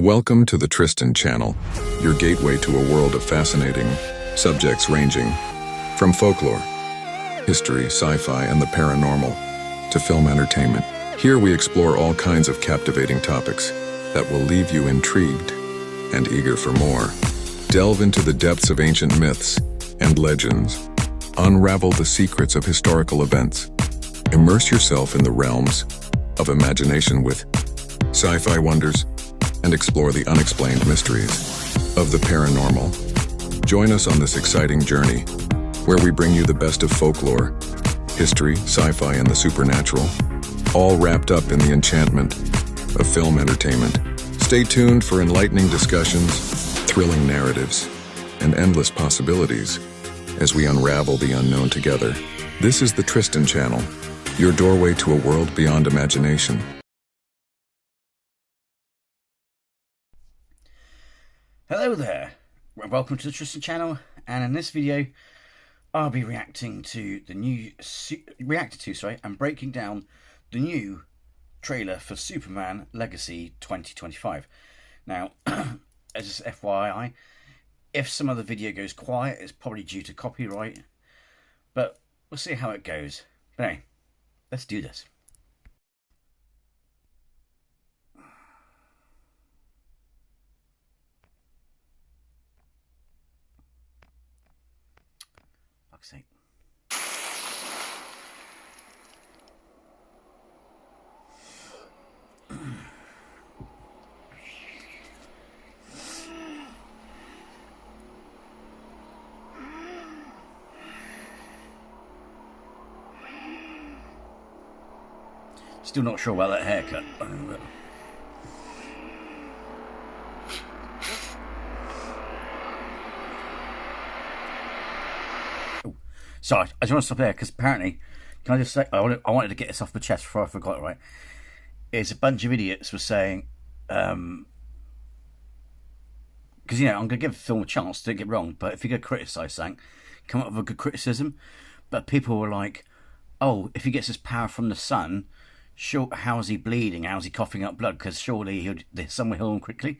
Welcome to the Tristan channel, your gateway to a world of fascinating subjects ranging from folklore, history, sci-fi, and the paranormal to film entertainment. Here we explore all kinds of captivating topics that will leave you intrigued and eager for more. Delve into the depths of ancient myths and legends. Unravel the secrets of historical events. Immerse yourself in the realms of imagination with sci-fi wonders and explore the unexplained mysteries of the paranormal. Join us on this exciting journey where we bring you the best of folklore, history, sci-fi, and the supernatural, all wrapped up in the enchantment of film entertainment. Stay tuned for enlightening discussions, thrilling narratives, and endless possibilities as we unravel the unknown together. This is the Tristan channel, your doorway to a world beyond imagination. Hello there, welcome to the Tristan channel, and in this video I'll be reacting to the new and breaking down the new trailer for Superman Legacy 2025. Now, as FYI, if some of the video goes quiet, it's probably due to copyright, but we'll see how it goes. But anyway, let's do this. Fuck's sake. Still not sure about that haircut. Sorry, I just want to stop there because apparently, can I just say, I wanted to get this off my chest before I forgot it, right? It's a bunch of idiots were saying, because, you know, I'm going to give the film a chance, don't get me wrong, but if you're going to criticise something, come up with a good criticism. But people were like, oh, if he gets his power from the sun, sure, how's he bleeding? How's he coughing up blood? Because surely there's somewhere heal him quickly.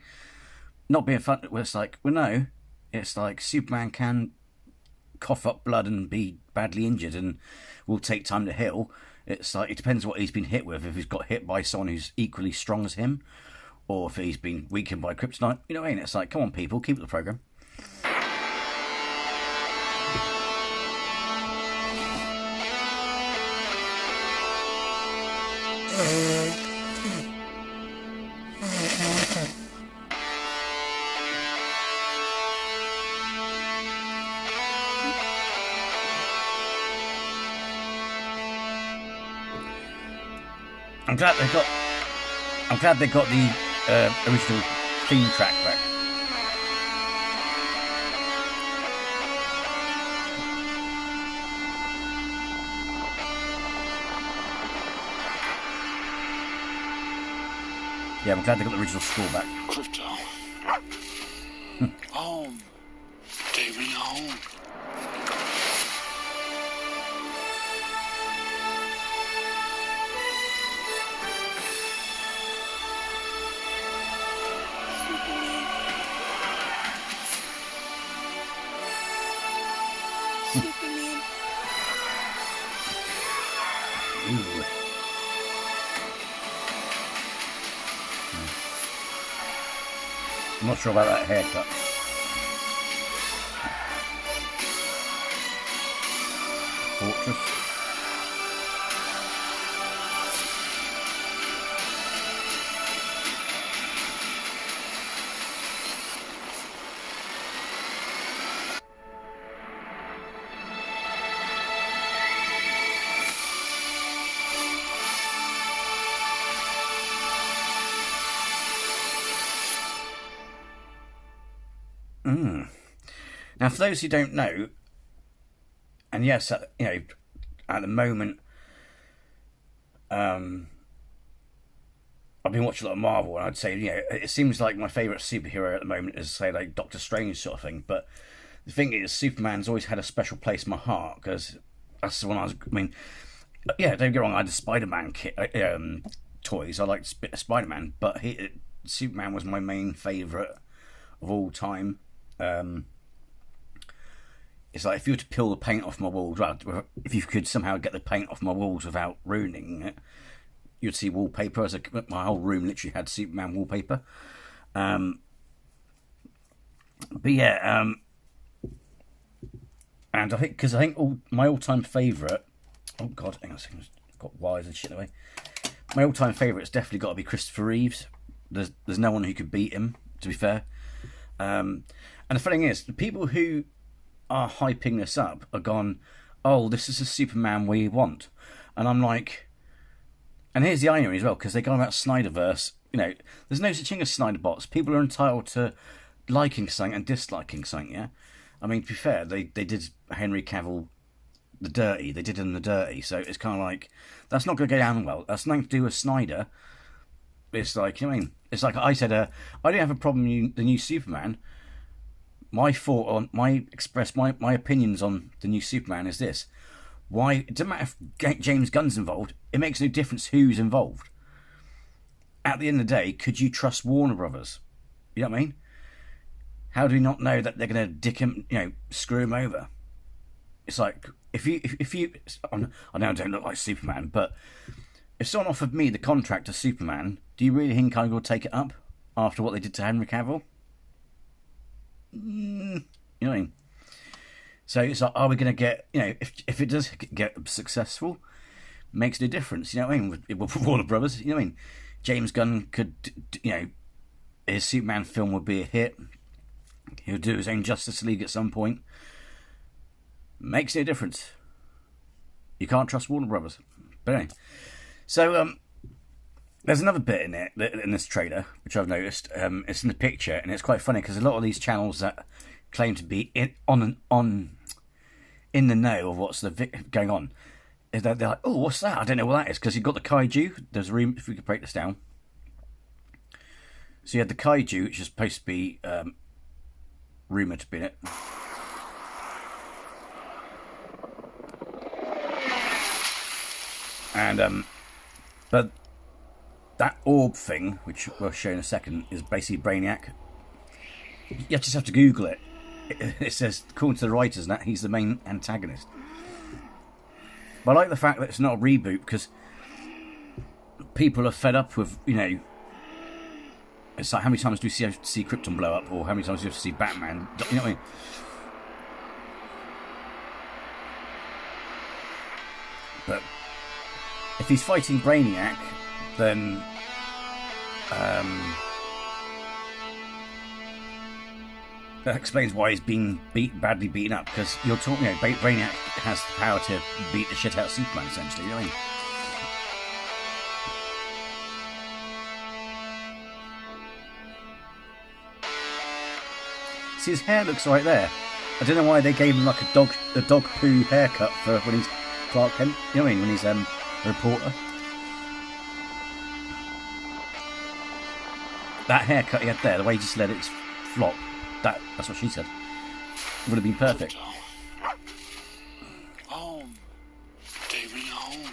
Not being fun, it's like, well, no, it's like Superman can cough up blood and be badly injured and will take time to heal. It's like, it depends what he's been hit with. If he's got hit by someone who's equally strong as him, or if he's been weakened by kryptonite, you know what I mean? It's like, come on people, keep up the program. I'm glad they got the original theme track back. Yeah, I'm glad they got the original score back. Crypto. Home. Take me home. Superman. Ooh. I'm not sure about that haircut. Fortress. Now, for those who don't know, and yes, you know, at the moment, I've been watching a lot of Marvel, and I'd say, you know, it seems like my favourite superhero at the moment is, say, like Doctor Strange sort of thing. But the thing is, Superman's always had a special place in my heart because that's the one I mean, yeah, don't get me wrong, I had the Spider-Man kit, toys. I liked Spider-Man, but Superman was my main favourite of all time. It's like if you were to peel the paint off my walls, well, if you could somehow get the paint off my walls without ruining it, you'd see wallpaper. My whole room literally had Superman wallpaper. But yeah, and I think my all-time favourite. Oh God, hang on a second, I've got wires and shit away. My all-time favourite's definitely got to be Christopher Reeves. There's no one who could beat him, to be fair. And the funny thing is, the people who are hyping this up are gone, oh, this is the Superman we want. And I'm like, and here's the irony as well, because they go about Snyderverse. You know, there's no such thing as Snyder bots. People are entitled to liking something and disliking something, yeah? I mean, to be fair, they did Henry Cavill the dirty. They did him the dirty. So it's kind of like, that's not going to go down well. That's nothing to do with Snyder. It's like, you know what I mean? It's like I said, I don't have a problem with the new Superman. My opinions on the new Superman is this. Why, it doesn't matter if James Gunn's involved. It makes no difference who's involved. At the end of the day, could you trust Warner Brothers? You know what I mean? How do we not know that they're going to dick him, screw him over? It's like, if you, I know I don't look like Superman, but if someone offered me the contract of Superman, do you really think I will take it up after what they did to Henry Cavill? You know what I mean? So it's like, are we going to get, if it does get successful, makes no difference, you know what I mean? With Warner Brothers, you know what I mean? James Gunn could, his Superman film would be a hit. He'll do his own Justice League at some point. Makes no difference. You can't trust Warner Brothers. But anyway, so there's another bit in it, in this trailer, which I've noticed. It's in the picture, and it's quite funny because a lot of these channels that claim to be in the know of what's going on, is that they're like, oh, what's that? I don't know what that is, because you've got the kaiju. There's a room, if we could break this down. So you had the kaiju, which is supposed to be rumoured to be in it. And but that orb thing, which we'll show in a second, is basically Brainiac. You just have to Google it. It says, according to the writers, that he's the main antagonist. But I like the fact that it's not a reboot, because people are fed up with, it's like, how many times do you see Krypton blow up, or how many times do you have to see Batman? You know what I mean? But if he's fighting Brainiac, then that explains why he's being badly beaten up, because you're talking, Brainiac has the power to beat the shit out of Superman, essentially, you know what I mean? See, his hair looks right there. I don't know why they gave him like a dog poo haircut for when he's Clark Kent, you know what I mean, when he's a reporter. That haircut he had there, the way he just let it flop, that's what she said. It would have been perfect. Home. Take me home.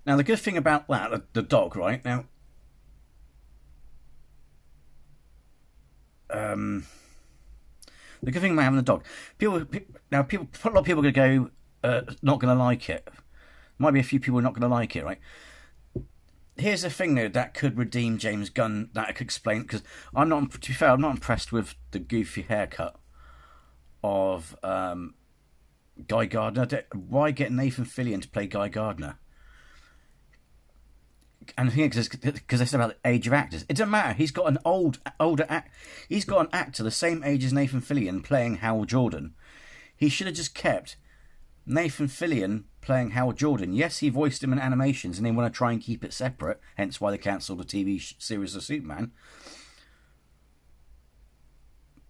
Now, the good thing about that, the dog, right? Now, the good thing about having the dog, a lot of people are going to go, not going to like it. Might be a few people not going to like it, right? Here's the thing, though, that could redeem James Gunn, that I could explain, because to be fair, I'm not impressed with the goofy haircut of Guy Gardner. Why get Nathan Fillion to play Guy Gardner? And the thing is, because they said about the age of actors, it doesn't matter. He's got an he's got an actor the same age as Nathan Fillion playing Hal Jordan. He should have just kept Nathan Fillion playing Hal Jordan. Yes, he voiced him in animations, and they want to try and keep it separate. Hence why they cancelled the TV series of Superman.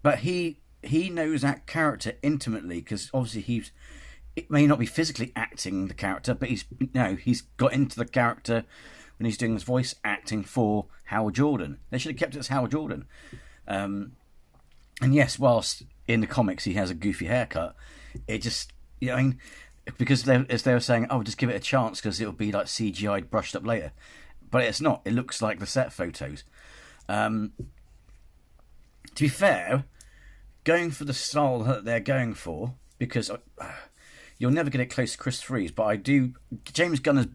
But he knows that character intimately, because obviously it may not be physically acting the character, but he's got into the character when he's doing his voice acting for Hal Jordan. They should have kept it as Hal Jordan. And yes, whilst in the comics he has a goofy haircut, it just, because they were saying, oh, just give it a chance because it'll be like CGI brushed up later, but it's not. It looks like the set photos. To be fair, going for the style that they're going for, because you'll never get it close to Christopher Reeves, but I do. James Gunn has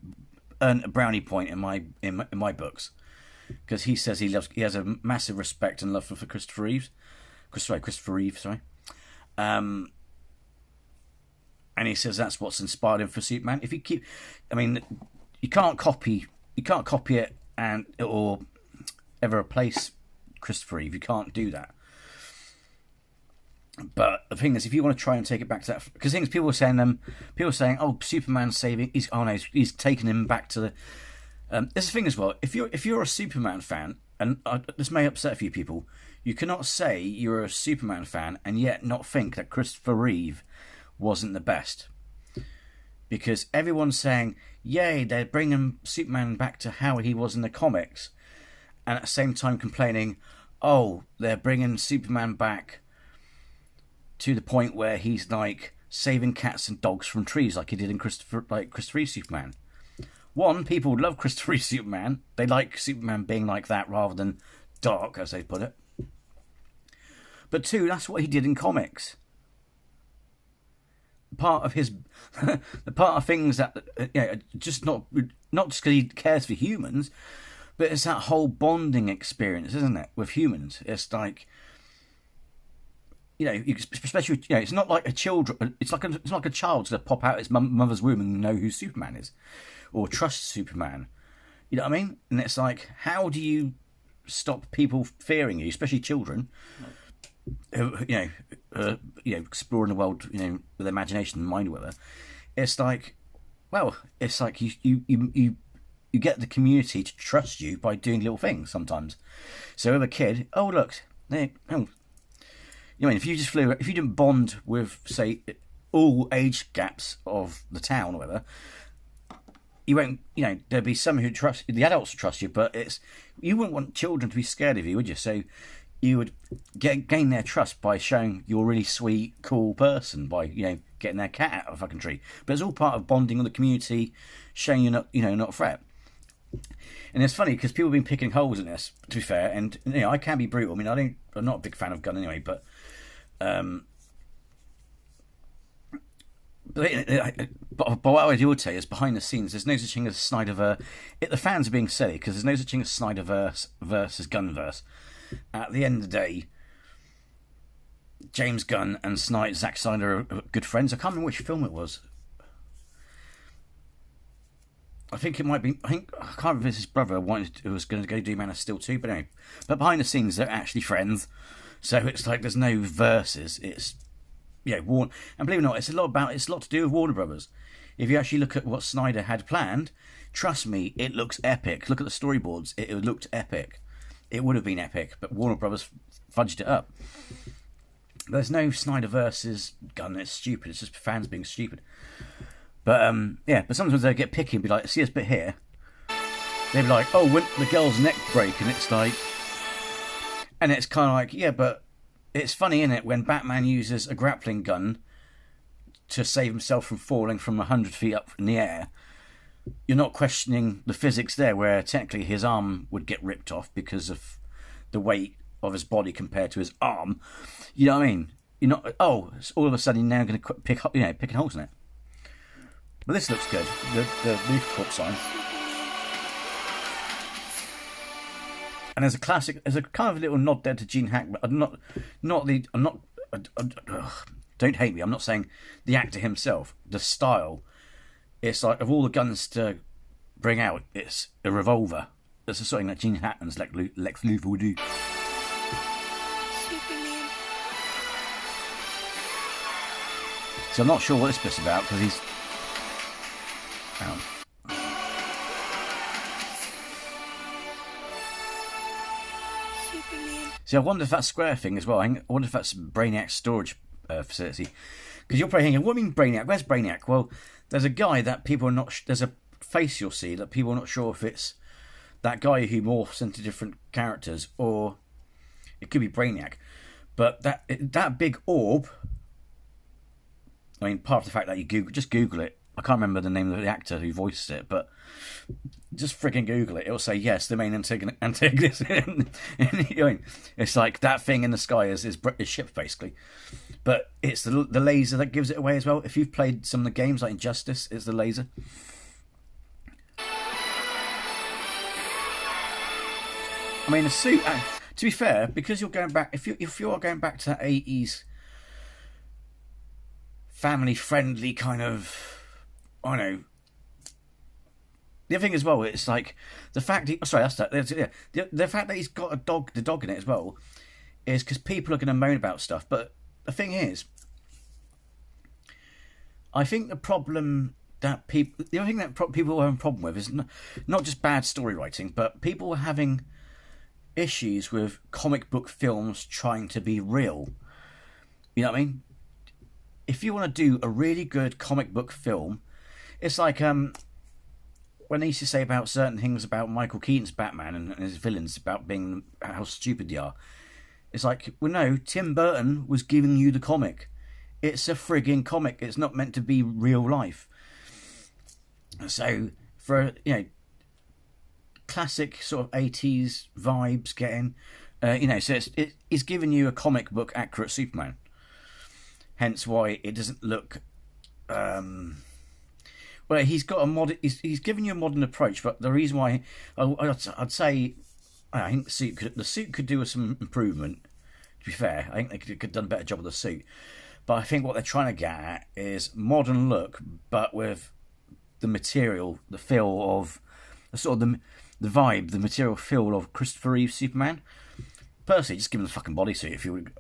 earned a brownie point in my books, because he says he has a massive respect and love for Christopher Reeves. Christopher Reeves, sorry. And he says that's what's inspired him for Superman. If you keep, I mean, you can't copy it or ever replace Christopher Reeve. You can't do that. But the thing is, if you want to try and take it back to that, because things people are saying, oh, Superman's saving. He's taking him back to the. There's the thing as well. If you're a Superman fan, and this may upset a few people, you cannot say you're a Superman fan and yet not think that Christopher Reeve wasn't the best, because everyone's saying, yay, they're bringing Superman back to how he was in the comics, and at the same time complaining, oh, they're bringing Superman back to the point where he's like saving cats and dogs from trees like he did in Christopher Reeve Superman. One, people love Christopher Reeve Superman. They like Superman being like that rather than dark, as they put it. But two, that's what he did in comics. Part of things that just not just because he cares for humans, but it's that whole bonding experience, isn't it, with humans? It's like, especially it's not like a children. It's like a child's going to pop out of its mother's womb and know who Superman is, or trust Superman. You know what I mean? And it's like, how do you stop people fearing you, especially children? Exploring the world, with imagination and mind, whatever. It's like, well, it's like you get the community to trust you by doing little things sometimes. So with a kid, oh look, if you didn't bond with, say, all age gaps of the town or whatever, you won't. There'd be some who trust the adults to trust you, but you wouldn't want children to be scared of you, would you? So you would gain their trust by showing you're a really sweet, cool person, by getting their cat out of a fucking tree. But it's all part of bonding with the community, showing you're not a threat. And it's funny because people have been picking holes in this, to be fair, and I can be brutal. I mean, I'm not a big fan of Gunn anyway, but what I would say is, behind the scenes, there's no such thing as Snyderverse. The fans are being silly because there's no such thing as Snyderverse versus Gunnverse. At the end of the day, James Gunn and Zack Snyder are good friends. I can't remember which film it was. I think it might be. I can't remember if his brother who was going to go do Man of Steel 2, but anyway. But behind the scenes, they're actually friends. So it's like there's no verses. It's Warner, and believe it or not, it's a lot to do with Warner Brothers. If you actually look at what Snyder had planned, trust me, it looks epic. Look at the storyboards; it looked epic. It would have been epic, but Warner Brothers fudged it up. There's no Snyder versus Gunn. It's stupid. It's just fans being stupid. But but sometimes they get picky and be like, see this bit here. They'd be like, oh, when the girl's neck break, and it's like, and it's kind of like, yeah, but it's funny, isn't it, when Batman uses a grappling gun to save himself from falling from 100 feet up in the air. You're not questioning the physics there, where technically his arm would get ripped off because of the weight of his body compared to his arm. You know what I mean? You're not. Oh, all of a sudden you're now going to picking holes in it. But this looks good. The Leaf Corp sign. And there's a kind of little nod there to Gene Hackman. Don't hate me. I'm not saying the actor himself. The style. It's like, of all the guns to bring out, it's a revolver. It's something that Gene Hackman's Lex Luthor would do. Superman. So I'm not sure what this bit's about, because he's... Superman. See, I wonder if that's Square thing as well. I wonder if that's Brainiac's storage facility. Because you're probably thinking, what do you mean Brainiac? Where's Brainiac? Well, there's a guy that people are not... there's a face you'll see that people are not sure if it's that guy who morphs into different characters, or it could be Brainiac. But that big orb... I mean, part of the fact that you just Google it. I can't remember the name of the actor who voiced it, but just freaking Google it. It'll say, yes, the main antagonist. It's like that thing in the sky is ship, basically. But it's the laser that gives it away as well. If you've played some of the games like Injustice, it's the laser. I mean, the suit, to be fair, because you're going back, if you are going back to that 80s family-friendly kind of, I don't know. The other thing as well, it's like the fact the fact that he's got the dog in it as well, is because people are going to moan about stuff. But the thing is, I think the other thing that people are having a problem with is not just bad story writing, but people are having issues with comic book films trying to be real. You know what I mean? If you want to do a really good comic book film, it's like when they used to say about certain things about Michael Keaton's Batman and his villains about being how stupid they are. It's like, well, no, Tim Burton was giving you the comic. It's a frigging comic. It's not meant to be real life. So for classic sort of 80s vibes getting, so it's giving you a comic book accurate Superman. Hence why it doesn't look. Well, he's got a he's given you a modern approach, but the reason why I'd say I think the suit could do with some improvement. To be fair, I think they could have done a better job of the suit. But I think what they're trying to get at is modern look, but with the material, the feel of the sort of the vibe, the material feel of Christopher Reeve Superman. Personally, just give him the fucking bodysuit if you would.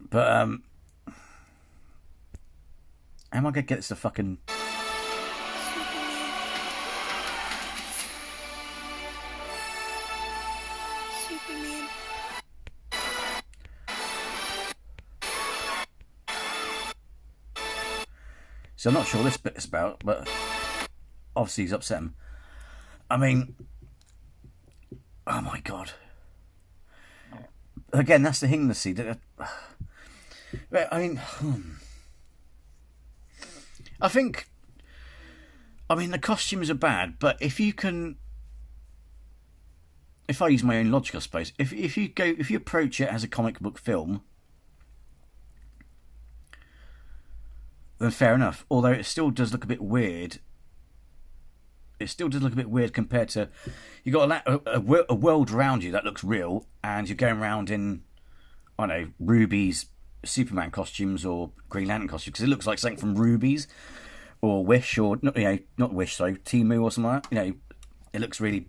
But how am I gonna get this to fucking? Superman. So I'm not sure what this bit is about, but obviously he's upset him. I mean, oh my god. Again, that's the thing to see. I mean, I think, the costumes are bad, but if you I use my own logic, I suppose, if you approach it as a comic book film, then fair enough. Although it still does look a bit weird. It still does look a bit weird compared to you got a world around you that looks real, and you're going around in, I don't know, Ruby's Superman costumes or Green Lantern costumes, because it looks like something from Ruby's or Wish or not Wish, sorry, Temu or something like that. It looks really.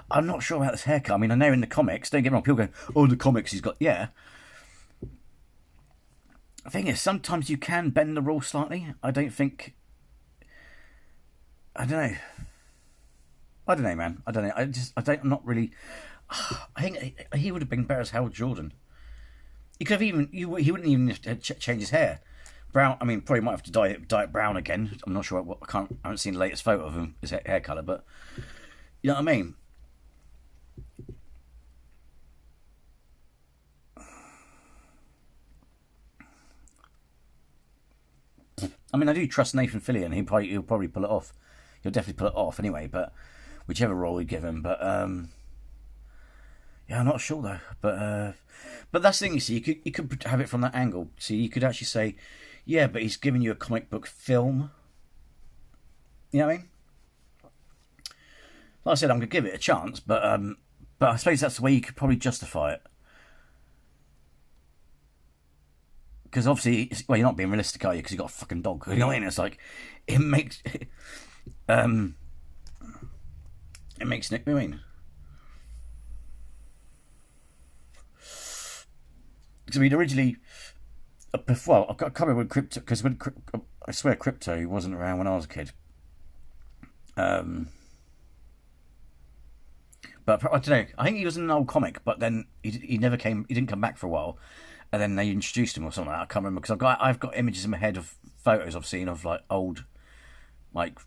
I'm not sure about this haircut. I mean, I know in the comics, don't get me wrong, people go, "Oh, the comics he's got." Yeah. The thing is, sometimes you can bend the rule slightly. I don't know. I don't know, man. I don't know. I'm not really. I think he would have been better as Hal Jordan. He could have he wouldn't even have to change his hair. Brown. I mean, probably might have to dye it brown again. I'm not sure. I haven't seen the latest photo of him, his hair colour, but you know what I mean. I mean, I do trust Nathan Fillion. He'll probably pull it off. He'll definitely pull it off anyway. But whichever role we give him, but yeah, I'm not sure though. But that's the thing. You see, you could have it from that angle. See, you could actually say, yeah, but he's giving you a comic book film. You know what I mean? Like I said, I'm gonna give it a chance, but I suppose that's the way you could probably justify it. Because obviously, well, you're not being realistic, are you? Because you've got a fucking dog. You know what I mean? It's like, it makes Nick, I mean. Because I mean, originally, well, I can't remember when crypto, because I swear crypto wasn't around when I was a kid. But I don't know. I think he was in an old comic, but then he never came. He didn't come back for a while. And then they introduced him or something like that. I can't remember, because I've got images in my head of photos I've seen of like old, like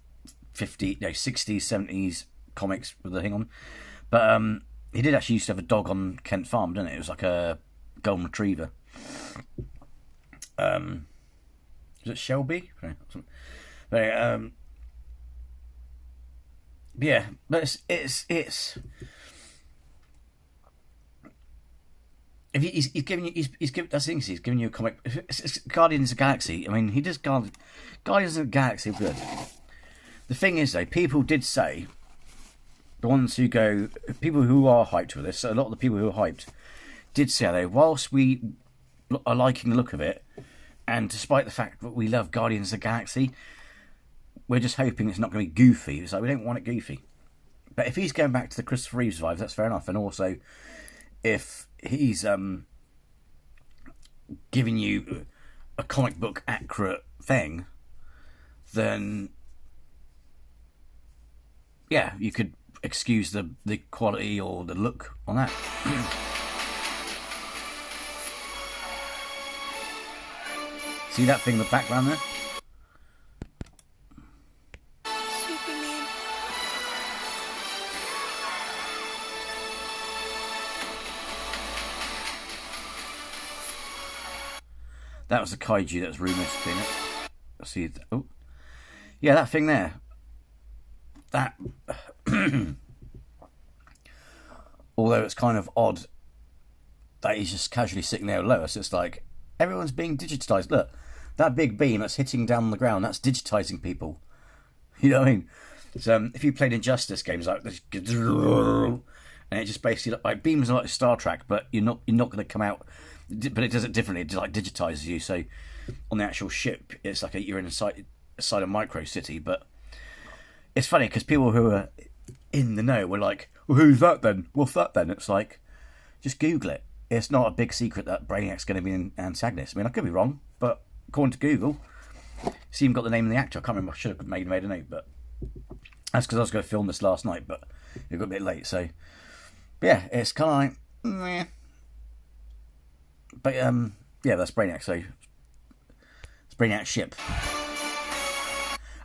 60s, 70s comics with the thing on. But he did actually used to have a dog on Kent Farm, didn't it? It was like a golden retriever. Is it Shelby? But, yeah, but it's if he's giving you he's giving that's the thing, he's giving you a comic. It's Guardians of the Galaxy. I mean, he does Guardians of the Galaxy are good. The thing is, though, people did say, the ones who go, people who are hyped for this, so a lot of the people who are hyped did say, though, whilst we are liking the look of it, and despite the fact that we love Guardians of the Galaxy, we're just hoping it's not going to be goofy. It's like, we don't want it goofy. But if he's going back to the Christopher Reeves vibes, that's fair enough. And also, if he's giving you a comic book accurate thing, then yeah, you could excuse the quality or the look on that. See that thing in the background there? Superman. That was the kaiju that was rumoured to be in it. See, oh, yeah, that thing there. That, although it's kind of odd that he's just casually sitting there with Lois, it's like everyone's being digitised. Look, that big beam that's hitting down on the ground, that's digitising people. You know what I mean? So if you played Injustice games like this, and it just basically like beams are like Star Trek, but you're not going to come out. But it does it differently. It like digitises you. So on the actual ship, it's like you're inside a micro city. But it's funny because people who are in the know were like, well, "Who's that then? What's that then?" It's like, just Google it. It's not a big secret that Brainiac's going to be an antagonist. I mean, I could be wrong, but according to Google, see, even got the name of the actor. I can't remember. I should have made a note, but that's because I was going to film this last night, but it got a bit late. So, but yeah, it's kind of like, meh. But yeah, that's Brainiac. So it's Brainiac's ship.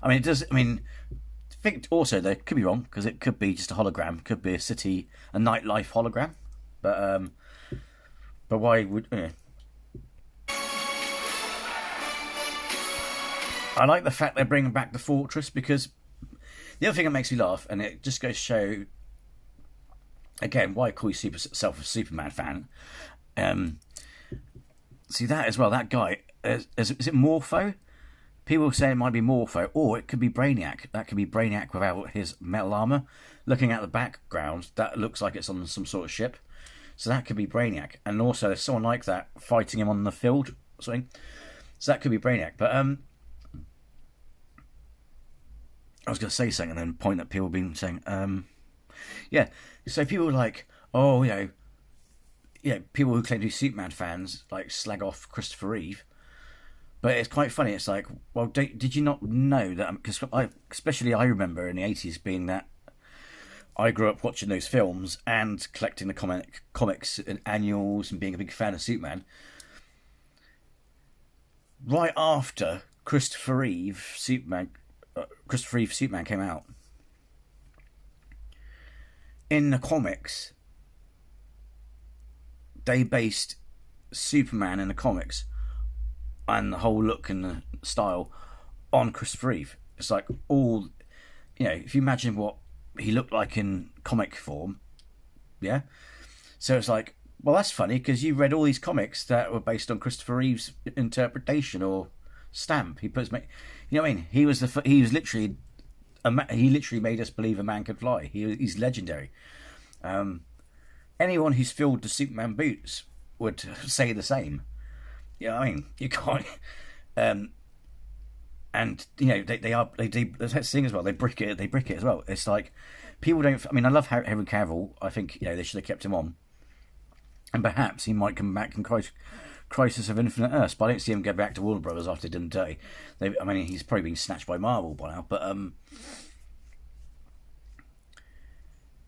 I mean, it does. I mean, I think also they could be wrong because it could be just a hologram. Could be a nightlife hologram. But why would? I like the fact they're bringing back the fortress because the other thing that makes me laugh, and it just goes to show again why I call yourself a Superman fan. See that as well. That guy is it Morpho? People say it might be Morpho, or it could be Brainiac. That could be Brainiac without his metal armor. Looking at the background, that looks like it's on some sort of ship. So that could be Brainiac, and also there's someone like that fighting him on the field, something. So that could be Brainiac. But I was going to say something and then point that people have been saying. Yeah, so people were like, oh, people who claim to be Superman fans like slag off Christopher Reeve. But it's quite funny. It's like, well, did you not know that? Because especially I remember in the 80s being that I grew up watching those films and collecting the comics and annuals and being a big fan of Superman. Right after Christopher Reeve Superman came out, in the comics, they based Superman in the comics and the whole look and the style on Christopher Reeve. It's like all, if you imagine what he looked like in comic form, yeah. So it's like, well, that's funny because you read all these comics that were based on Christopher Reeve's interpretation or stamp. He puts, you know what I mean? He was literally, he literally made us believe a man could fly. He's legendary. Anyone who's filled the Superman boots would say the same. You know what I mean? You can't. And that's the thing as well. They brick it as well. It's like people don't. I mean, I love Henry Cavill. I think they should have kept him on, and perhaps he might come back in Crisis of Infinite Earths. But I don't see him go back to Warner Brothers after he didn't die. I mean, he's probably been snatched by Marvel by now. But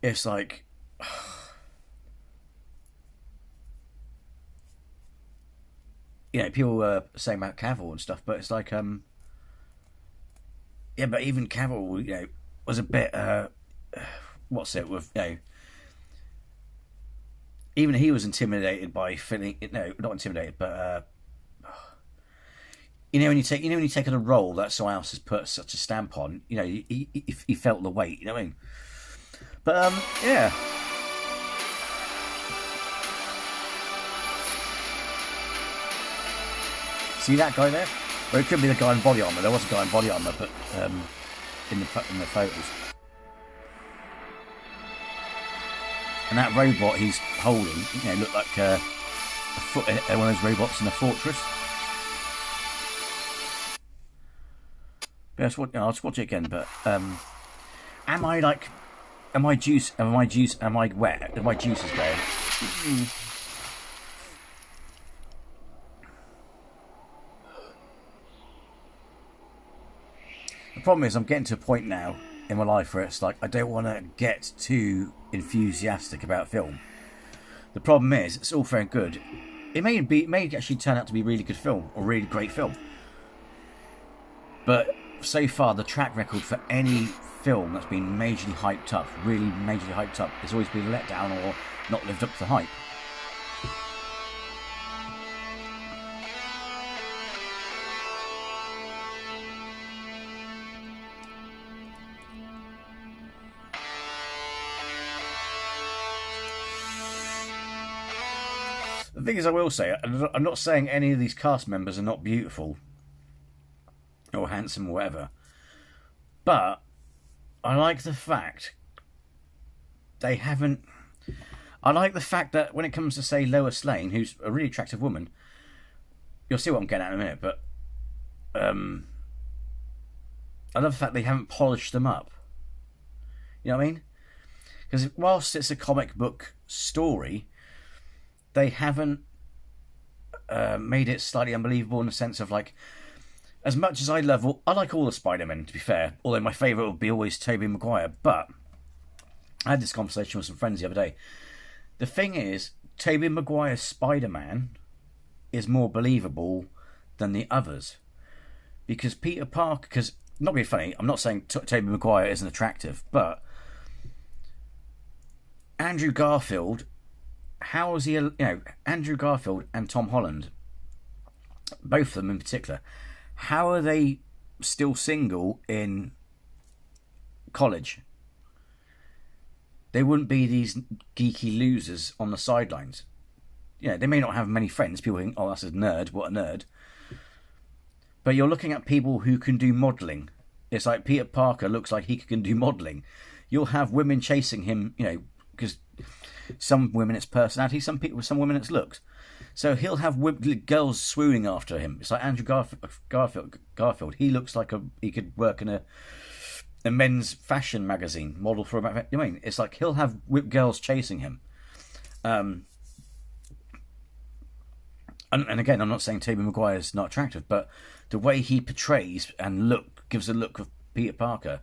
it's like. People were saying about Cavill and stuff, but it's like, but even Cavill, was a bit, what's it with, even he was intimidated by feeling, no, not intimidated, but when you take on a role that someone else has put such a stamp on, he felt the weight. You know what I mean? But yeah. See that guy there? Well, it could be the guy in body armor. There was a guy in body armor, but in the photos. And that robot he's holding, looked like one of those robots in a fortress. But I'll just watch it again. But am I wet? Are my juices going? The problem is I'm getting to a point now in my life where it's like I don't want to get too enthusiastic about film. The problem is it's all fair and good. It may actually turn out to be a really good film or really great film. But so far the track record for any film that's been majorly hyped up, really majorly hyped up, has always been let down or not lived up to the hype. The thing is, I will say, I'm not saying any of these cast members are not beautiful or handsome or whatever, but I like the fact they haven't. I like the fact that when it comes to, say, Lois Lane, who's a really attractive woman, you'll see what I'm getting at in a minute, but I love the fact they haven't polished them up. You know what I mean? Because whilst it's a comic book story, they haven't made it slightly unbelievable in the sense of, like, as much as I like all the Spider-Men, to be fair, although my favourite would be always Tobey Maguire, but I had this conversation with some friends the other day. The thing is, Tobey Maguire's Spider-Man is more believable than the others. Because Peter Parker, because, not being funny, I'm not saying Tobey Maguire isn't attractive, but Andrew Garfield, how is he, Andrew Garfield and Tom Holland, both of them in particular, how are they still single in college? They wouldn't be these geeky losers on the sidelines. They may not have many friends. People think, oh, that's a nerd, what a nerd. But you're looking at people who can do modelling. It's like Peter Parker looks like he can do modelling. You'll have women chasing him, because some women it's personality, some women it's looks. So he'll have girls swooning after him. It's like Andrew Garfield. He looks like he could work in a men's fashion magazine, model for a. You mean it's like he'll have girls chasing him. And again, I'm not saying Tobey Maguire's not attractive, but the way he portrays and gives a look of Peter Parker,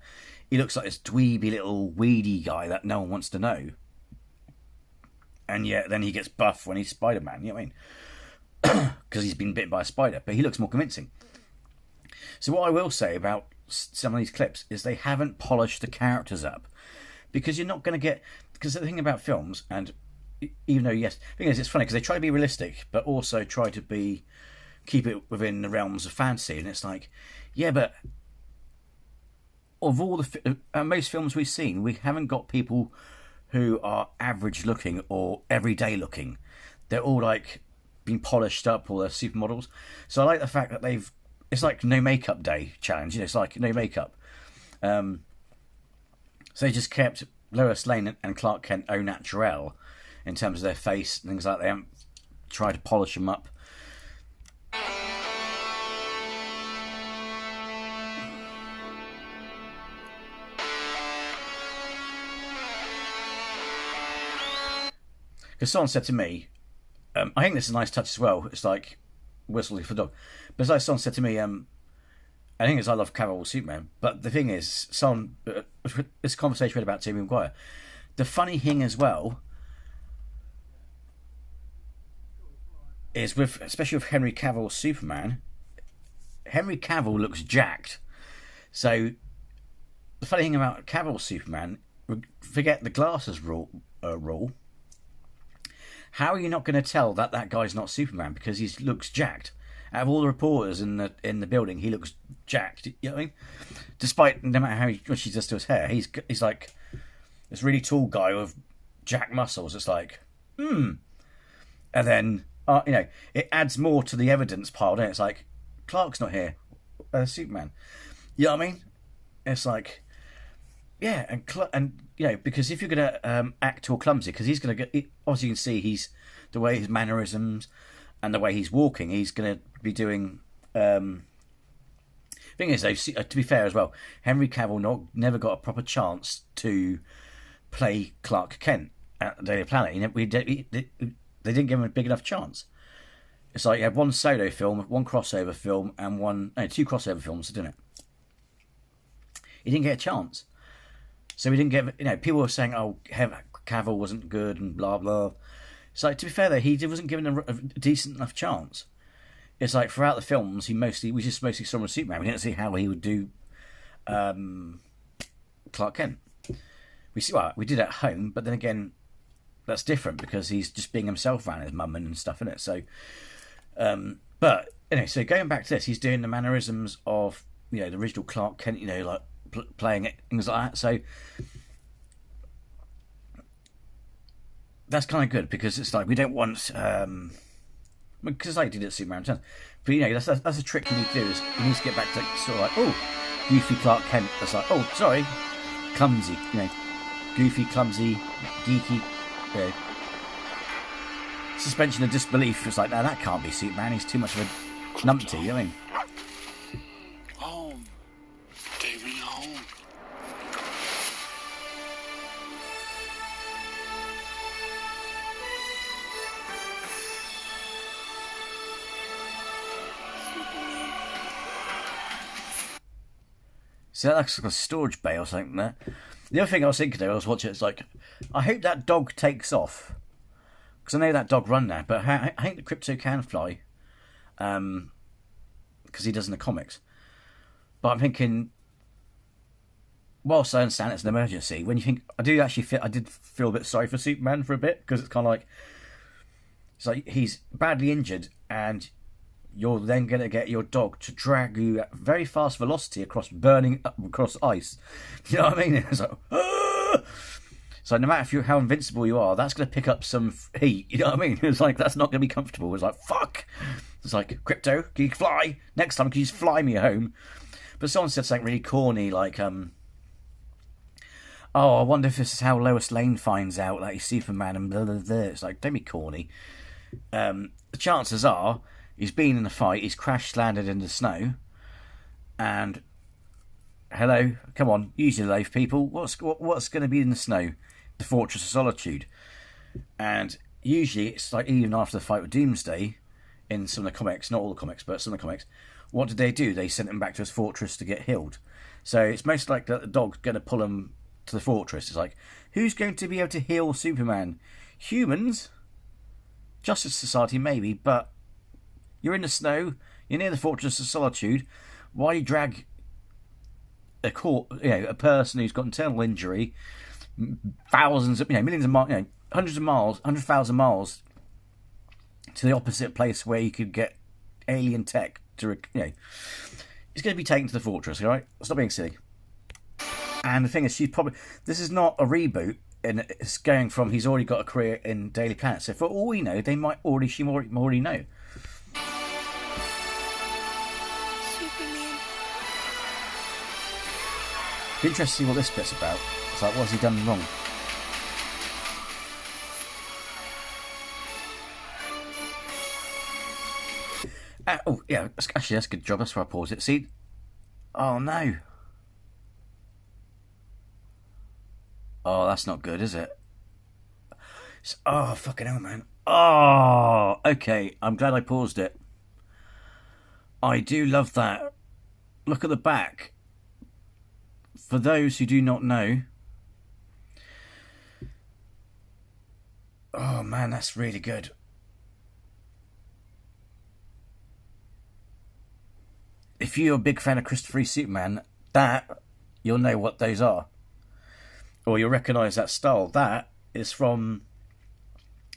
he looks like this dweeby little weedy guy that no one wants to know. And yet then he gets buff when he's Spider-Man, you know what I mean? Because he's been bitten by a spider, but he looks more convincing. So what I will say about some of these clips is they haven't polished the characters up. Because you're not going to get... Because the thing about films, and even though, yes... The thing is, it's funny, because they try to be realistic, but also try to keep it within the realms of fantasy. And it's like, yeah, but of all the... most films we've seen, we haven't got people who are average looking or everyday looking. They're all like been polished up, or they're supermodels. So I like the fact that it's like no makeup day challenge. It's like no makeup. So they just kept Lois Lane and Clark Kent au naturel in terms of their face and things like that. They haven't tried to polish them up. Because someone said to me, I think this is a nice touch as well. It's like whistling for dog. But it's like someone said to me, I think it's I love Cavill Superman. But the thing is, this conversation we had about Tobey Maguire. The funny thing as well is especially with Henry Cavill Superman. Henry Cavill looks jacked. So the funny thing about Cavill Superman, forget the glasses rule. how are you not going to tell that that guy's not Superman because he looks jacked? Out of all the reporters in the building, he looks jacked. You know what I mean? Despite no matter what she does to his hair, he's like this really tall guy with jack muscles. It's like, and then it adds more to the evidence pile. Then it's like Clark's not here, Superman. You know what I mean? It's like, yeah, and because if you're gonna act all clumsy, because he's gonna get obviously you can see he's the way his mannerisms and the way he's walking, he's gonna be doing. Thing is, though, to be fair as well, Henry Cavill never got a proper chance to play Clark Kent at the Daily Planet. They didn't give him a big enough chance. It's like you had one solo film, one crossover film, and two crossover films, didn't it? He didn't get a chance. So we didn't get, people were saying, oh, Cavill wasn't good and blah, blah. It's like, to be fair, though, he wasn't given a decent enough chance. It's like throughout the films, we just mostly saw him as Superman. We didn't see how he would do Clark Kent. We did at home, but then again, that's different because he's just being himself around his mum and stuff, isn't it? So, but so going back to this, he's doing the mannerisms of the original Clark Kent, like playing it, things like that. So that's kind of good because it's like we don't want. Because I did it at Superman Returns. But that's a trick you need to do, is you need to get back to sort of like, oh, goofy Clark Kent. That's like, oh, sorry, clumsy, goofy, clumsy, geeky, suspension of disbelief. It's like, no, that can't be Superman. He's too much of a numpty, you know what I mean? Home. Take me home. So that looks like a storage bay or something there. The other thing I was thinking though, I was watching, it's like, I hope that dog takes off. Because I know that dog run now, but I think the Crypto can fly. Because he does in the comics. But I'm thinking, whilst I understand it's an emergency, when you think, I did feel a bit sorry for Superman for a bit, because it's kind of like, it's like he's badly injured and you're then going to get your dog to drag you at very fast velocity across ice. You know what I mean? It's like, ah! So no matter how invincible you are, that's going to pick up some heat. You know what I mean? It's like, that's not going to be comfortable. It's like, fuck. It's like, Crypto, can you fly? Next time, can you just fly me home? But someone said something really corny, like, oh, I wonder if this is how Lois Lane finds out that he's Superman and blah, blah, blah. It's like, don't be corny. The chances are, he's been in a fight, he's crash-landed in the snow, and, hello, come on, use your life, people. What's going to be in the snow? The Fortress of Solitude. And usually, it's like, even after the fight with Doomsday, in some of the comics, not all the comics, but some of the comics, what did they do? They sent him back to his fortress to get healed. So it's most like the dog's going to pull him to the fortress. It's like, who's going to be able to heal Superman? Humans? Justice Society, maybe, but you're in the snow, you're near the Fortress of Solitude. Why you drag a person who's got internal injury, thousands of, millions of miles, hundreds of miles, 100,000 miles to the opposite place where you could get alien tech to, it's going to be taken to the fortress, all right? Stop being silly. And the thing is, this is not a reboot, and it's going from, he's already got a career in Daily Planet. So for all we know, she might already know. Superman. Be interested to see what this bit's about. It's like, what has he done wrong? Oh, yeah, actually, that's a good job. That's where I paused it. See? Oh, no. Oh, that's not good, is it? Oh, fucking hell, man. Oh, okay. I'm glad I paused it. I do love that. Look at the back. For those who do not know... Oh, man, that's really good. If you're a big fan of Christopher Reeve Superman, you'll know what those are. Or you'll recognise that style. That is from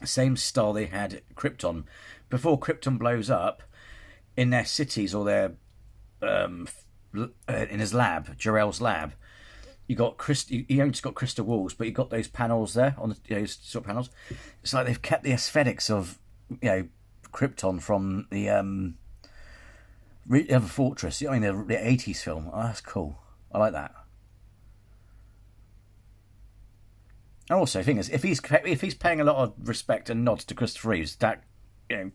same style they had at Krypton. Before Krypton blows up, in their cities or their in his lab, Jor-El's lab, you got you only just got crystal walls, but you got those panels there on those sort of panels. It's like they've kept the aesthetics of Krypton from the other fortress. I mean, the 80s film. Oh, that's cool. I like that. And also, the thing is, if he's paying a lot of respect and nods to Christopher Reeves, that I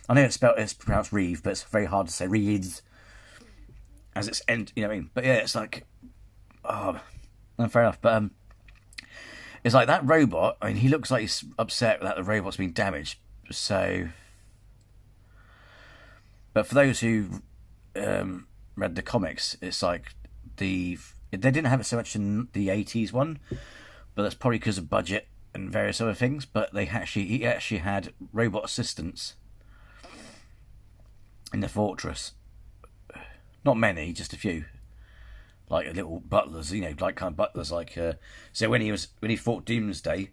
know it's pronounced Reeve, but it's very hard to say Reeves as it's end. You know what I mean? But yeah, it's like, oh, fair enough. But it's like that robot. I mean, he looks like he's upset that the robot's been damaged. So, but for those who read the comics, it's like they didn't have it so much in the 80s one, but that's probably because of budget and various other things. But he actually had robot assistants in the fortress. Not many, just a few, like little butlers, like kind of butlers. Like so when he fought Doomsday,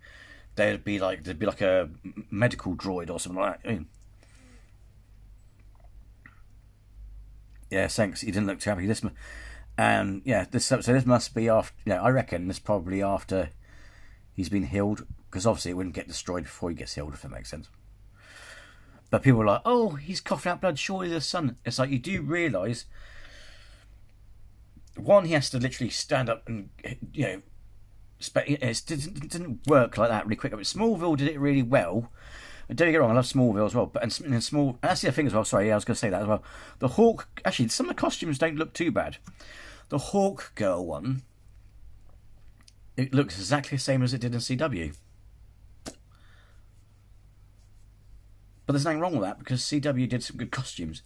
there'd be like a medical droid or something like that. Yeah, thanks. He didn't look too happy. This must be after. I reckon this probably after he's been healed, because obviously it wouldn't get destroyed before he gets healed, if that makes sense. But people are like, "Oh, he's coughing out blood. Surely the sun." It's like, you do realise, one, he has to literally stand up and it didn't work like that really quick. I mean, Smallville did it really well. Don't get me wrong, I love Smallville as well. But and that's the other thing as well. Sorry, I was going to say that as well. The Hawk, actually, some of the costumes don't look too bad. The Hawk Girl one, it looks exactly the same as it did in CW. But there's nothing wrong with that, because CW did some good costumes.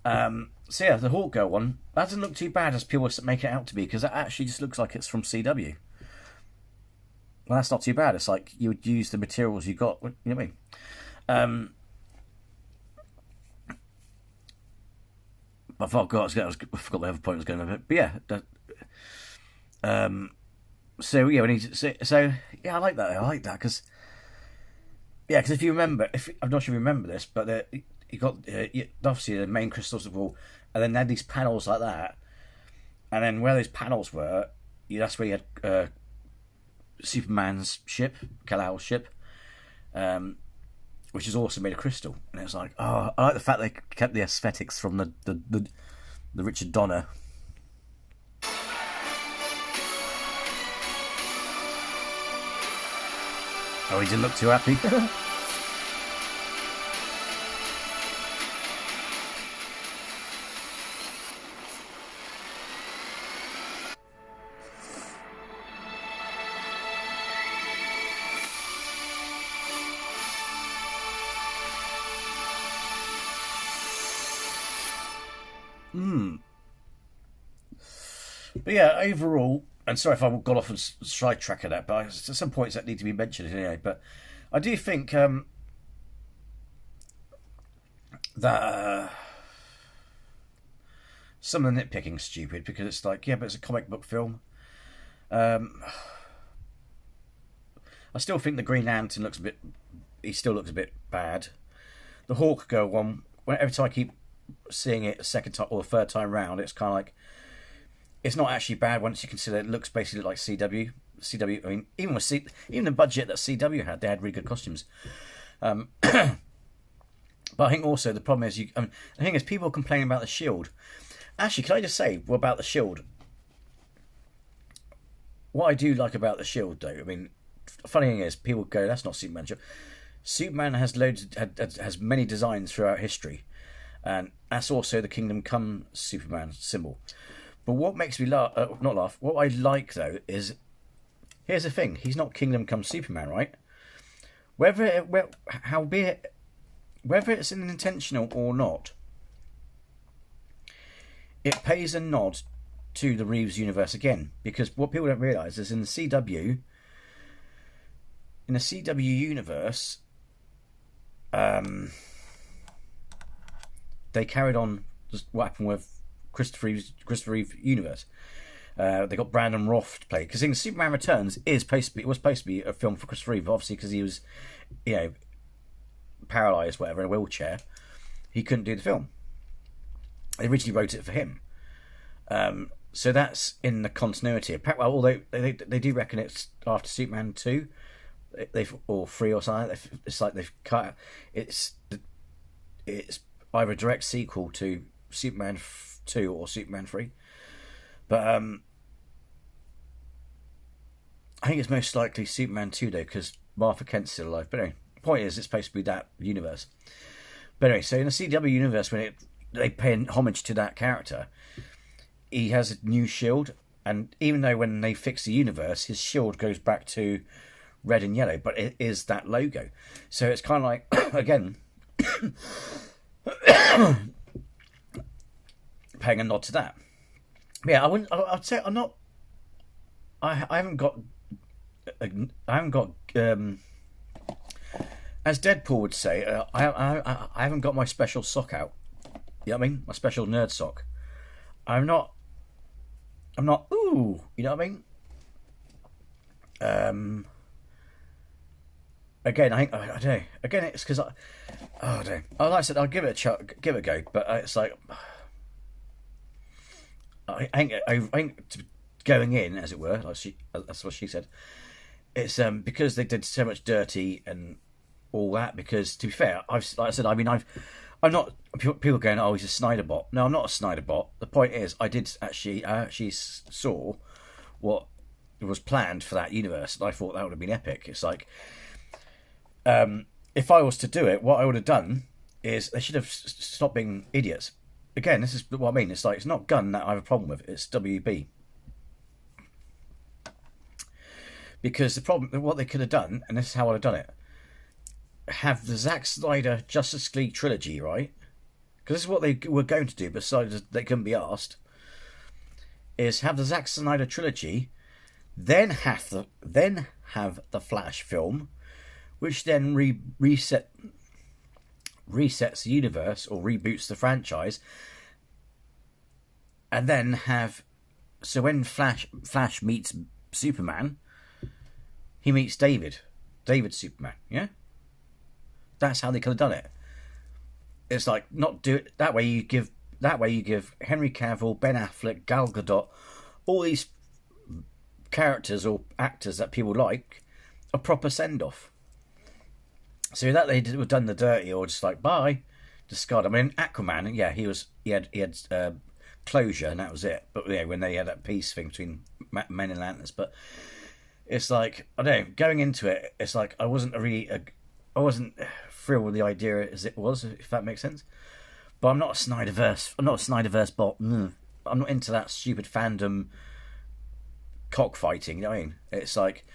So yeah, the Hawk Girl one, that doesn't look too bad as people make it out to be, because that actually just looks like it's from CW. Well, that's not too bad. It's like you would use the materials you got. You know what I mean? I forgot the other point I was going to. But yeah. So yeah, I like that. I like that because if you remember, I'm not sure if you remember this, but you got obviously the main crystals of all, and then they had these panels like that, and then where those panels were, that's where you had Superman's ship, Kal-El's ship, which is also made of crystal. And it's like, I like the fact they kept the aesthetics from the Richard Donner. Oh, he didn't look too happy. But yeah, overall, and sorry if I got off and sidetrack of that, but there's some points that need to be mentioned anyway. But I do think that some of the nitpicking's stupid, because it's like, yeah, but it's a comic book film. I still think the Green Lantern he still looks a bit bad. The Hawk Girl one, every time I keep seeing it a second time or a third time round, it's kind of like, it's not actually bad once you consider it looks basically like CW. I mean, even the budget that CW had, they had really good costumes. But I think also the problem is the thing is, people are complaining about the Shield. Actually, can I just say about the Shield? What I do like about the Shield, though, I mean, funny thing is, people go, "That's not Superman." Superman has has many designs throughout history, and that's also the Kingdom Come Superman symbol. But what makes me not laugh, what I like, though, is, here's the thing, he's not Kingdom Come Superman, right? Whether it's intentional or not, it pays a nod to the Reeves universe again, because what people don't realise is in the CW universe, they carried on just what happened with Christopher Reeve universe. They got Brandon Roth to play, because in Superman Returns was supposed to be a film for Christopher Reeve, obviously because he was, paralysed, whatever, in a wheelchair. He couldn't do the film. They originally wrote it for him. So that's in the continuity. Well, although they do reckon it's after Superman 2, or 3 or something. It's like they've cut. It's either a direct sequel to Superman 2 or Superman 3. But I think it's most likely Superman 2 though, because Martha Kent's still alive. But anyway, the point is, it's supposed to be that universe. But anyway, so in the CW universe, when they pay homage to that character, he has a new shield, and even though when they fix the universe, his shield goes back to red and yellow, but it is that logo. So it's kind of like, again, paying a nod to that. Yeah, I'd say I'm not. I haven't got. As Deadpool would say, I haven't got my special sock out. You know what I mean? My special nerd sock. I'm not. Ooh, you know what I mean? Again, I don't know. Again, it's because I don't know. Like I said, I'll give it a go. But it's like I think going in, as it were, that's what she said. It's because they did so much dirty and all that. Because to be fair, I'm not. People going, oh, he's a Snyder bot. No, I'm not a Snyder bot. The point is, I actually saw what was planned for that universe, and I thought that would have been epic. It's like, if I was to do it, what I would have done is they should have stopped being idiots. Again, this is what I mean. It's like, it's not Gunn that I have a problem with. It's WB. Because the problem, what they could have done, and this is how I'd have done it, have the Zack Snyder Justice League trilogy, right? Because this is what they were going to do, besides they couldn't be asked, is have the Zack Snyder trilogy, then have the Flash film, which then resets the universe or reboots the franchise, and then have, so when Flash meets Superman, he meets David Superman, yeah? That's how they could have done it. It's like, not do it that way. You give Henry Cavill, Ben Affleck, Gal Gadot, all these characters or actors that people like, a proper send off. So that they would have done the dirty, or just like, bye, discard. I mean, Aquaman, yeah, he had closure, and that was it. But yeah, when they had that peace thing between men and lanterns, but it's like, I don't know, going into it, it's like I wasn't thrilled with the idea as it was, if that makes sense. But I'm not a Snyderverse bot. I'm not into that stupid fandom cockfighting. You know what I mean? It's like,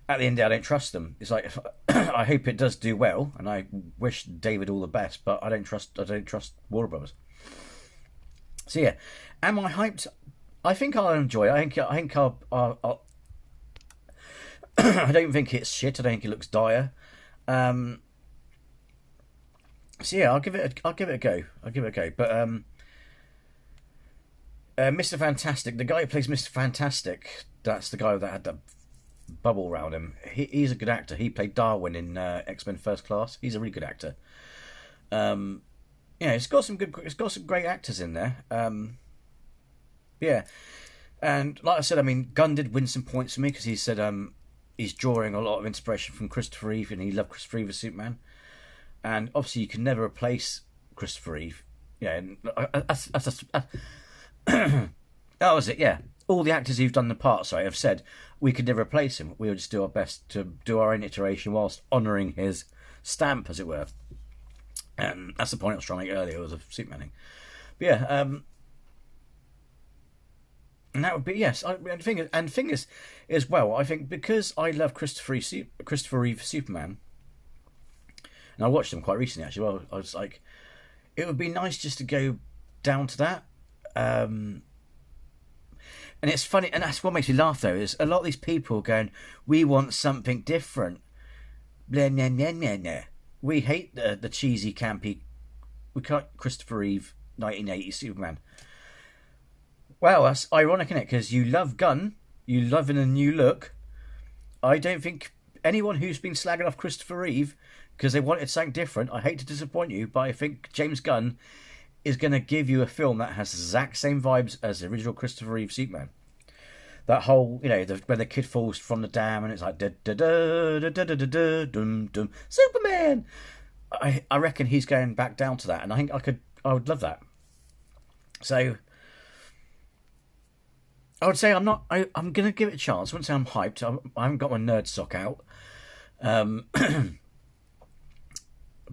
at the end of the day, I don't trust them. It's like, I hope it does do well, and I wish David all the best, but I don't trust Warner Brothers. So yeah, am I hyped? I think I'll enjoy it. I think I'll I don't think it's shit. I don't think it looks dire. So yeah, I'll give it a go. But Mr. Fantastic, the guy who plays Mr. Fantastic, that's the guy that had that bubble around him. He's a good actor. He played Darwin in X-Men First Class. He's a really good actor. It's got some great actors in there. Yeah, and like I said, I mean, Gunn did win some points for me, because he said he's drawing a lot of inspiration from Christopher Reeve, and he loved Christopher Reeve as Superman. And obviously, you can never replace Christopher Reeve. Yeah, that was it. Yeah, all the actors who've done the part, have said we could never replace him. We would just do our best to do our own iteration whilst honouring his stamp, as it were. And that's the point I was trying to make earlier, was of Superman thing. But yeah, and that would be, yes. And thing is, as well, I think because I love Christopher Reeve Superman, and I watched him quite recently actually. Well, I was like, it would be nice just to go down to that. And it's funny, and that's what makes me laugh though, is a lot of these people going, we want something different. Blah, blah, blah, blah, blah. We hate the cheesy, campy. We can't Christopher Reeve 1980 Superman. Well, that's ironic, isn't it? Because you love Gunn, you love in a new look. I don't think anyone who's been slagging off Christopher Reeve because they wanted something different, I hate to disappoint you, but I think James Gunn is going to give you a film that has the exact same vibes as the original Christopher Reeve Superman. That whole, when the kid falls from the dam and it's like da da da da da da da dum dum Superman. I reckon he's going back down to that, and I think I would love that. So I would say I'm going to give it a chance. I wouldn't say I'm hyped. I haven't got my nerd sock out.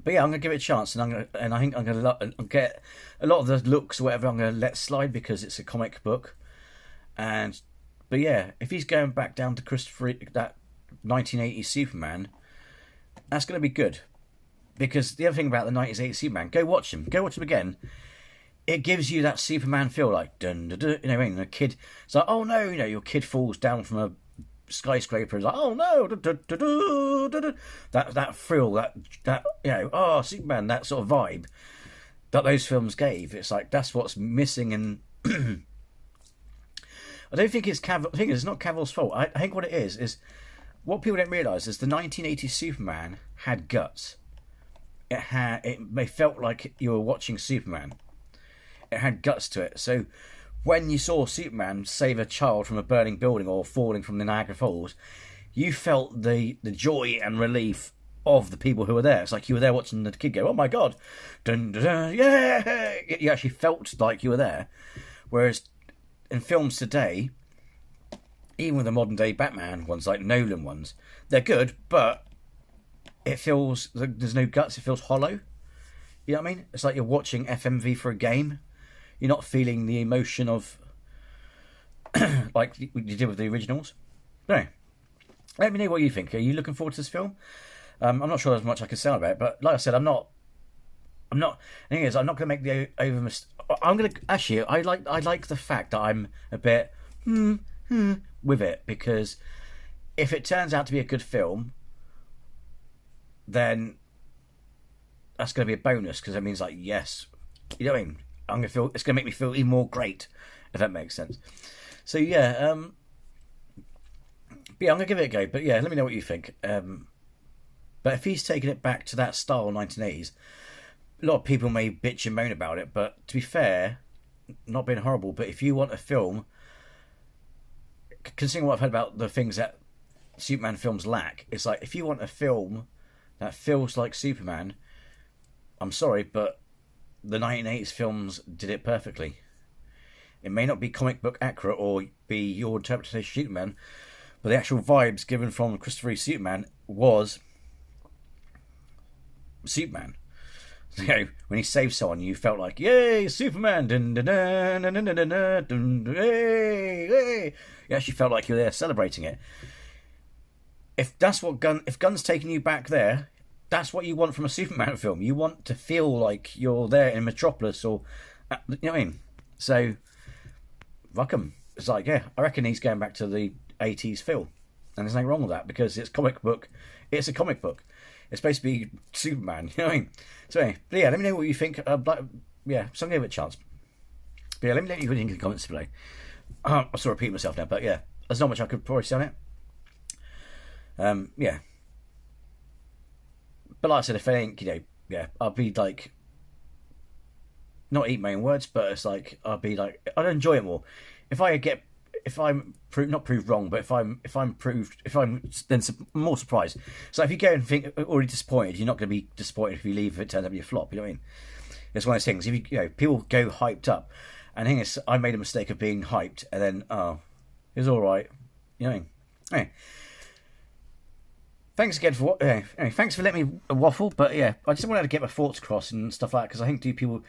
But yeah, I'm going to give it a chance, and I think I'm going to get a lot of the looks or whatever. I'm going to let slide because it's a comic book. But yeah, if he's going back down to that 1980s Superman, that's going to be good. Because the other thing about the 1980s Superman, go watch him again. It gives you that Superman feel, like dun dun dun. You know what I mean? The kid, it's like, oh no, your kid falls down from a skyscraper. It's like, oh no, that thrill, that oh Superman, that sort of vibe that those films gave. It's like that's what's missing. And I don't think it's Cavill. I think it's not Cavill's fault. I think what it is what people don't realise is the 1980s Superman had guts. It felt like you were watching Superman. It had guts to it. So when you saw Superman save a child from a burning building or falling from the Niagara Falls, you felt the joy and relief of the people who were there. It's like you were there watching the kid go, oh my god, dun, dun, dun, yeah! You actually felt like you were there. Whereas in films today, even with the modern day Batman ones, like Nolan ones, they're good, but it feels like there's no guts. It feels hollow. You know what I mean? It's like you're watching FMV for a game. You're not feeling the emotion of like you did with the originals. No. Let me know what you think. Are you looking forward to this film? I'm not sure there's much I can say about it, but like I said, I'm not. The thing is, I'm not going to make the over. I'm going to actually. I like the fact that I'm a bit with it, because if it turns out to be a good film, then that's going to be a bonus, because that means like yes, you know what I mean. I'm going to feel, it's going to make me feel even more great, if that makes sense. So yeah, but yeah, I'm going to give it a go. But yeah, let me know what you think. But if he's taking it back to that style 1980s, a lot of people may bitch and moan about it, but to be fair, not being horrible, but if you want a film, considering what I've heard about the things that Superman films lack, it's like if you want a film that feels like Superman, I'm sorry, but the 1980s films did it perfectly. It may not be comic book accurate or be your interpretation of Superman, but the actual vibes given from Christopher Reeve Superman was Superman. You know, when he saved someone, you felt like, yay, Superman! Dun, dun, dun, dun, dun, dun, dun, dun, hey, hey. You actually felt like you were there celebrating it. If that's what if Gunn's taking you back there, that's what you want from a Superman film. You want to feel like you're there in Metropolis, or you know what I mean. So, fuck 'em. It's like, yeah, I reckon he's going back to the 80s feel, and there's nothing wrong with that because it's comic book. It's a comic book. It's supposed to be Superman. You know what I mean? So, anyway, but yeah, let me know what you think. Yeah, so I'm gonna give it a chance. But yeah, let me know what you think in the comments below. I'll sort of repeat myself now, but yeah, there's not much I could probably say on it. Yeah. But like I said, if I ain't, yeah, I'll be like, not eat my own words, but it's like, I'll be like, I'd enjoy it more. If I'm not proved wrong, but if I'm then more surprised. So if you go and think already disappointed, you're not going to be disappointed if you leave if it turns out to be a flop. You know what I mean? It's one of those things. If people go hyped up, and the thing is, I made a mistake of being hyped, and then it was all right. You know what I mean? Anyway. Thanks again for anyway, thanks for letting me waffle, but yeah, I just wanted to get my thoughts across and stuff like that, because I think people,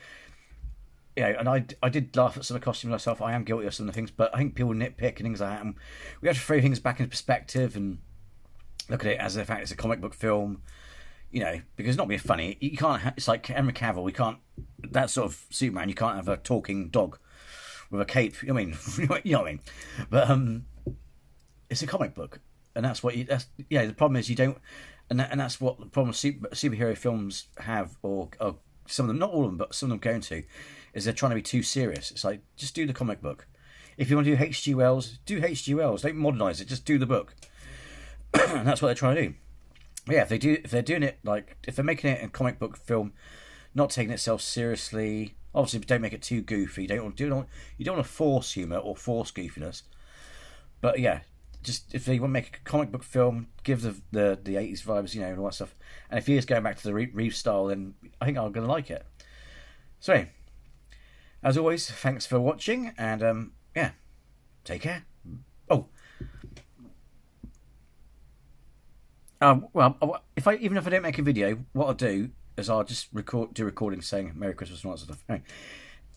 and I did laugh at some of the costumes myself. I am guilty of some of the things, but I think people nitpick and things like that, and we have to throw things back into perspective and look at it as the fact it's a comic book film, because it's not being funny. You can't. It's like Henry Cavill. We can't. That sort of Superman. You can't have a talking dog with a cape. You know what I mean? But it's a comic book. And that's what the problem is you don't, and that's what the problem superhero films have, or some of them, not all of them, but some of them going to, is they're trying to be too serious. It's like, just do the comic book. If you want to do H.G. Wells, do H.G. Wells. Don't modernise it. Just do the book. And that's what they're trying to do. But yeah, if they're doing it like, if they're making it a comic book film, not taking itself seriously. Obviously, don't make it too goofy. You don't want to force humour or force goofiness. But yeah, just if they want to make a comic book film, give the 80s vibes, you know, and all that stuff. And if he is going back to the Reeves style, then I think I'm going to like it. So anyway, as always, thanks for watching, and yeah, take care. Oh, well, even if I don't make a video, what I'll do is I'll just do recordings saying Merry Christmas and all that sort of stuff.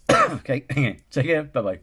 Anyway. Okay, take care. Bye bye.